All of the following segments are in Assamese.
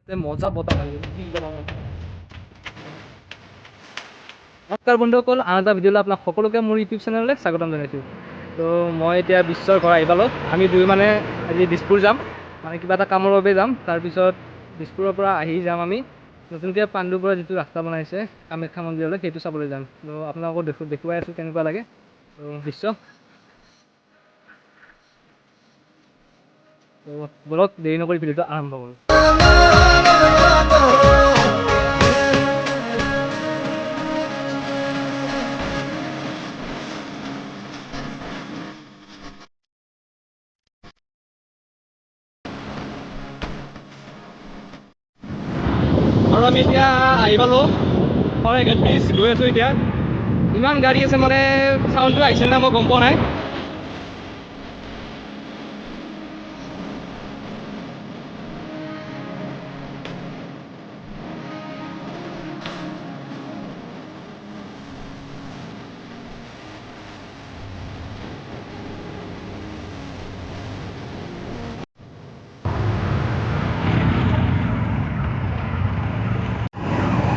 মজা বতাহ লাগে। নমস্কাৰ বন্ধুসকল, আন এটা ভিডিঅ'লৈ আপোনাক সকলোকে মোৰ ইউটিউব চেনেললৈ স্বাগতম জনাইছোঁ। তো মই এতিয়া বিশ্বৰ ঘৰ আহি পালোঁ। আমি দুয়ো মানে আজি দিছপুৰ যাম, মানে কিবা এটা কামৰ বাবে যাম। তাৰপিছত দিছপুৰৰ পৰা আহি যাম আমি নতুনকৈ পাণ্ডুৰ পৰা যিটো ৰাস্তা বনাইছে কামাখ্যা মন্দিৰলৈ, সেইটো চাবলৈ যাম। তো আপোনালোকক দেখুৱাই আছোঁ কেনেকুৱা লাগে তো দৃশ্য। তো বলক দেৰি নকৰি ভিডিঅ'টো আৰম্ভ কৰোঁ। আৰু আমি এতিয়া আহি পালোঁ শৰাইঘাট ব্ৰিজ, গৈ আছোঁ এতিয়া। ইমান গাড়ী আছে, মানে চাউণ্ডটো আহিছে না মই গম পোৱা নাই।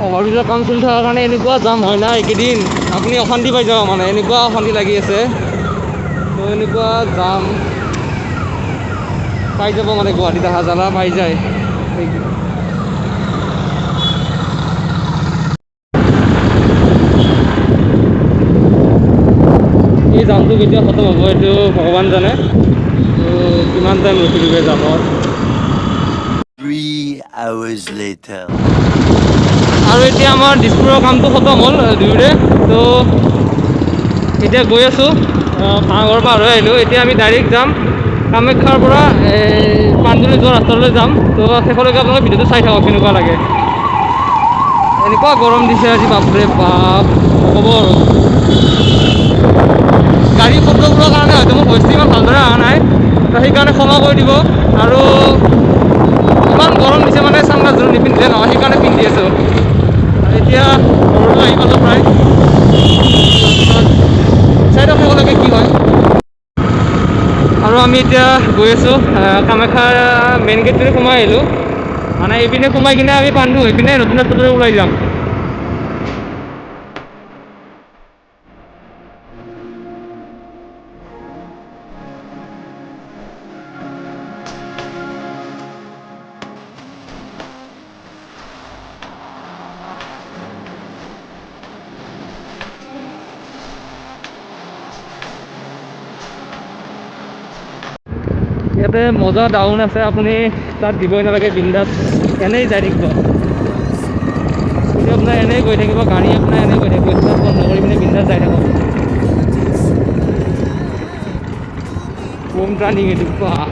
অভাৰব্ৰিজৰ কাম চলি থকাৰ কাৰণে এনেকুৱা জাম হয় না এইকেইদিন, আপুনি অশান্তি পাই যাব, মানে এনেকুৱা অশান্তি লাগি আছে। তো এনেকুৱা জাম পাই যাব, মানে গুৱাহাটীত অহা জ্বালা পাই যায়। এই জামটো কেতিয়া খতম হ'ব এইটো ভগৱান জানে। তো কিমান টাইম ৰখি দিবে জামত। 3 hours later. আৰু এতিয়া আমাৰ দিছপুৰৰ কামটো খতম হ'ল দুয়োৰে। তো এতিয়া গৈ আছোঁ, ভাঙাঘৰ পাৰ হৈ আহিলোঁ। এতিয়া আমি ডাইৰেক্ট যাম কামাখ্যাৰ পৰা পাণ্ডুলৈ যোৱা ৰাস্তালৈ যাম। তো শেষলৈকে আপোনালোকে ভিডিঅ'টো চাই থাকক কেনেকুৱা লাগে। এনেকুৱা গৰম দিছে আজি, বাপৰে বাপ নক'ব আৰু। গাড়ী শব্দবোৰৰ কাৰণে হয়তো মোৰ ভইচটো ইমান ভালদৰে অহা নাই, তো সেইকাৰণে ক্ষমা কৰি দিব। আৰু ইমান গৰম দিছে, মানে চানগ্লাছযোৰ নিপিন্ধিলে নহয়, সেইকাৰণে পিন্ধি আছোঁ। এতিয়া ঘৰলৈ আহি পালোঁ প্ৰায়। চাই দিয়ক শেষলৈকে কি হয়। আৰু আমি এতিয়া গৈ আছোঁ কামাখ্যা মেইন গেটটোৰে সোমাই আহিলোঁ। মানে এইপিনে সোমাই কিনে আমি পাণ্ডু হৈ পিনে নতুন ৰাস্তাটোৰে ওলাই যাম। ইয়াতে মজা ডাউন আছে, আপুনি তাত দিবই নালাগে, বিন্দাছ এনেই যাই থাকিব। কিন্তু আপোনাৰ এনেই গৈ থাকিব, গাড়ী আপোনাৰ এনেই গৈ থাকিব, ষ্টাৰ্ট বন্ধ কৰি পিনে বিন্দাছ যাই থাকক। বোম টাৰ্ণিং এইটো বাহ।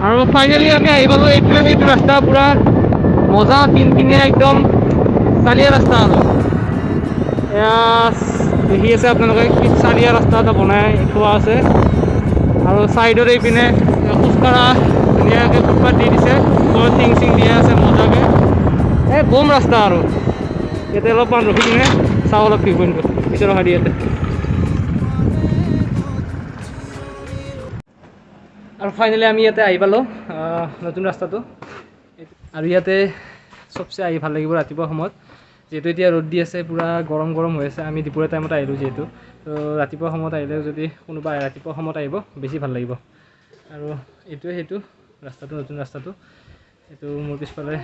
আৰু ফাইনেলি আমি আহি পালোঁ এইটো ৰাস্তা, পূৰা মজা কিনকিনীয়া একদম চালিয়া ৰাস্তা। আৰু এয়া দেখি আছে আপোনালোকে, কি চালিয়া ৰাস্তা এটা বনাই থোৱা আছে। আৰু ছাইডত এইপিনে খোজকাঢ়া ধুনীয়াকৈ ফুটপাথ দি দিছে, ওপৰত টিং চিং দিয়া আছে মজাকৈ। এই বম ৰাস্তা। আৰু ইয়াতে অলপমান ৰখি কিনে চাওঁ অলপ ভিউ পইণ্টটো, পিছত ৰখা দি ইয়াতে। আৰু ফাইনেলি আমি ইয়াতে আহি পালোঁ নতুন ৰাস্তাটো। আৰু ইয়াতে চবচে আহি ভাল লাগিব ৰাতিপুৱা সময়ত, যিহেতু এতিয়া ৰ'দ দি আছে, পূৰা গৰম গৰম হৈ আছে। আমি দুপৰীয়া টাইমত আহিলোঁ যিহেতু, তো ৰাতিপুৱা সময়ত আহিলে, যদি কোনোবা ৰাতিপুৱা সময়ত আহিব বেছি ভাল লাগিব। আৰু এইটোৱে সেইটো ৰাস্তাটো, নতুন ৰাস্তাটো। এইটো মোৰ পিছফালে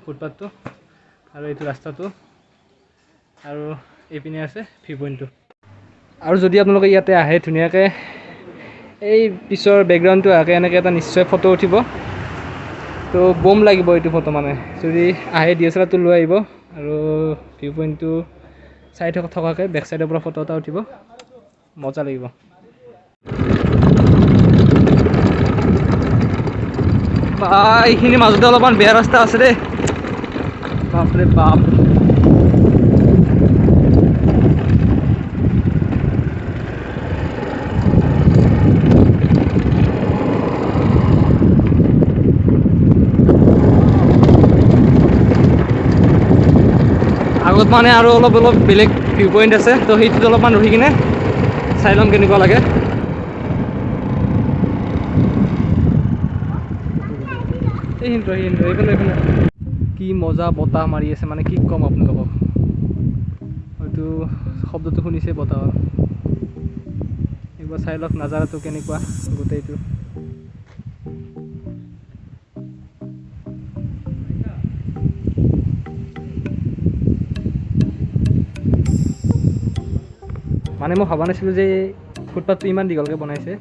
ফুটপাথটো, আৰু এইটো ৰাস্তাটো, আৰু এইপিনে আছে ভিউ পইণ্টটো। আৰু যদি আপোনালোকে ইয়াতে আহে, ধুনীয়াকৈ এই পিছৰ বেকগ্ৰাউণ্ডটো আগে এনেকৈ এটা নিশ্চয় ফটো উঠিব। তো বম লাগিব এইটো ফটো, মানে যদি আহে DSLR-টো লৈ আহিব। আৰু ভিউ পইণ্টটো চাই থকাকৈ বেক চাইডৰ পৰা ফটো এটা উঠিব, মজা লাগিব। এইখিনি মাজতে অলপমান বেয়া ৰাস্তা আছে দেই। বাপৰে বাপ আগত মানে আৰু অলপ বেলেগ ভিউ পইণ্ট আছে তো সেইটোত অলপমান ৰখি কিনে চাই ল'ম কেনেকুৱা লাগে এইফালে কি মজা বতাহ মাৰি আছে মানে কি ক'ম আপোনালোকক হয়তো শব্দটো শুনিছে বতাহৰ একবাৰ চাই লওক নাজাৰাটো কেনেকুৱা গোটেইটো মানে মই ভবা নাছিলোঁ যে ফুটপাথটো ইমান দীঘলকৈ বনাইছে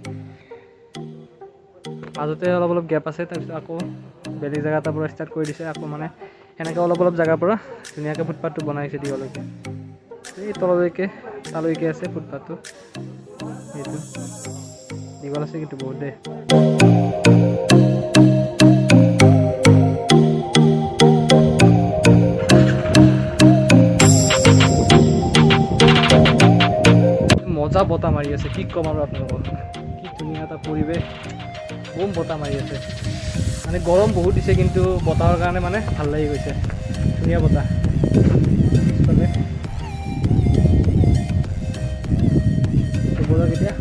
মাজতে অলপ গেপ আছে তাৰপিছত আকৌ বেলেগ জেগা এটাৰ পৰা ষ্টাৰ্ট কৰি দিছে আকৌ মানে সেনেকৈ অলপ জেগাৰ পৰা ধুনীয়াকৈ ফুটপাথটো বনাইছে দীঘলকৈ এই তললৈকে তালৈকে আছে ফুটপাথটো সেইটো দীঘল আছে কিন্তু বহুত দেই মজা বতাহ মাৰি আছে কি ক'ম আৰু আপোনালোকক কি ধুনীয়া এটা পৰিৱেশ বম বতাহ মাৰি আছে মানে গৰম বহুত দিছে কিন্তু বতাহৰ কাৰণে মানে ভাল লাগি গৈছে ধুনীয়া বতাহ কেতিয়া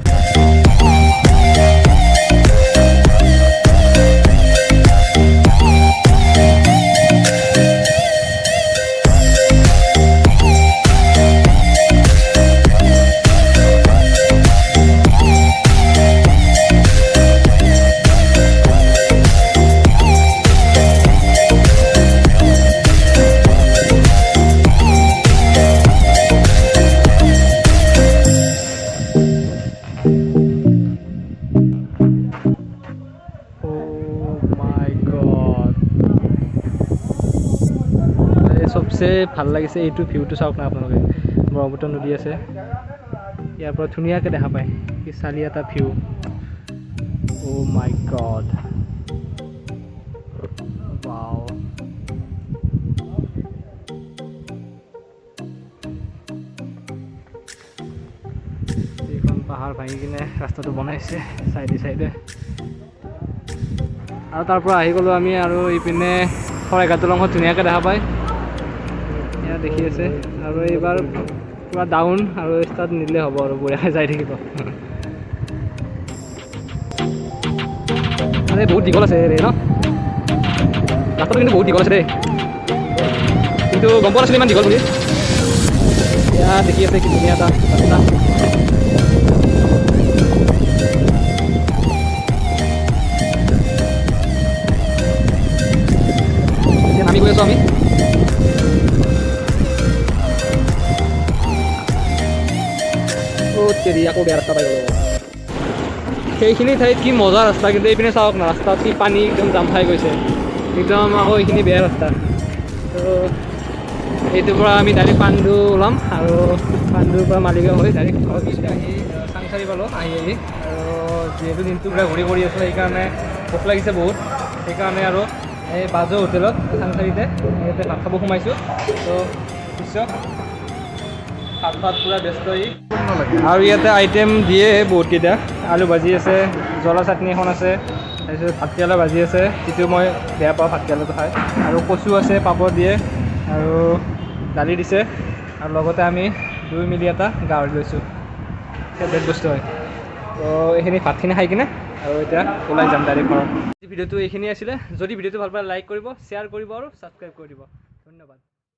সবচে ভাল লাগিছে এইটো ভিউটো চাওক না আপোনালোকে ব্ৰহ্মপুত্ৰ নদী আছে ইয়াৰ পৰা ধুনীয়াকৈ দেখা পায় কি চালি এটা ভিউ অ' মাই গড ৱাও এইখন পাহাৰ ভাঙি কিনে ৰাস্তাটো বনাইছে চাইডে আৰু তাৰ পৰা আহি গ'লোঁ আমি আৰু ইপিনে শৰাইঘাট দলংখন ধুনীয়াকৈ দেখা পায় দেখি আছে আৰু এইবাৰ পুৰা ডাউন আৰু ষ্টাৰ্ট নিদিলে হ'ব আৰু বঢ়িয়াকৈ যাই থাকিব মানে বহুত দীঘল আছে ৰে ন ৰাস্তাটো কিন্তু বহুত দীঘল আছে দেই কিন্তু গম পোৱা নাছিলোঁ ইমান দীঘল বুলি এয়া দেখি আছে কি ধুনীয়া এটা ৰাস্তা এতিয়া নামি গৈ আছোঁ আমি আকৌ বেয়া ৰাস্তা পাই গ'লো সেইখিনি ঠাইত কি মজা ৰাস্তা কিন্তু এইপিনে চাওক না ৰাস্তাত কি পানী একদম জাম খাই গৈছে একদম আকৌ এইখিনি বেয়া ৰাস্তা তো এইটোৰ পৰা আমি ডাইৰেক্ট পাণ্ডু ওলাম আৰু পাণ্ডুৰ পৰা মালিগাঁও হৈ ডাইৰেক্ট ঘৰত আহি চাংচাৰি পালোঁ আহি আৰু যিহেতু দিনটো পুৰা ঘূৰি কৰি আছোঁ সেইকাৰণে ভোক লাগিছে বহুত সেইকাৰণে আৰু এই বাজু হোটেলত চাংচাৰিতে ইয়াতে ভাত খাব সোমাইছোঁ তো পিছত ভাত পুৰা ব্যস্ত আৰু ইয়াতে আইটেম দিয়ে বহুতকেইটা আলু ভাজি আছে জ্বলা চাটনি এখন আছে তাৰপিছত ভাতকেৰেলা ভাজি আছে যিটো মই বেয়া পাওঁ ভাতকেৰেলাটো খাই আৰু কচু আছে পাপৰ দিয়ে আৰু দালি দিছে আৰু লগতে আমি 2 মিলি এটা গাহৰি লৈছোঁ ফেভৰেট বস্তু হয় তো এইখিনি ভাতখিনি খাই কিনে আৰু এতিয়া ওলাই যাম ডাইৰেক্ট ঘৰত ভিডিঅ'টো এইখিনি আছিলে যদি ভিডিঅ'টো ভাল পায় লাইক কৰিব শ্বেয়াৰ কৰিব আৰু ছাবস্ক্ৰাইব কৰি দিব ধন্যবাদ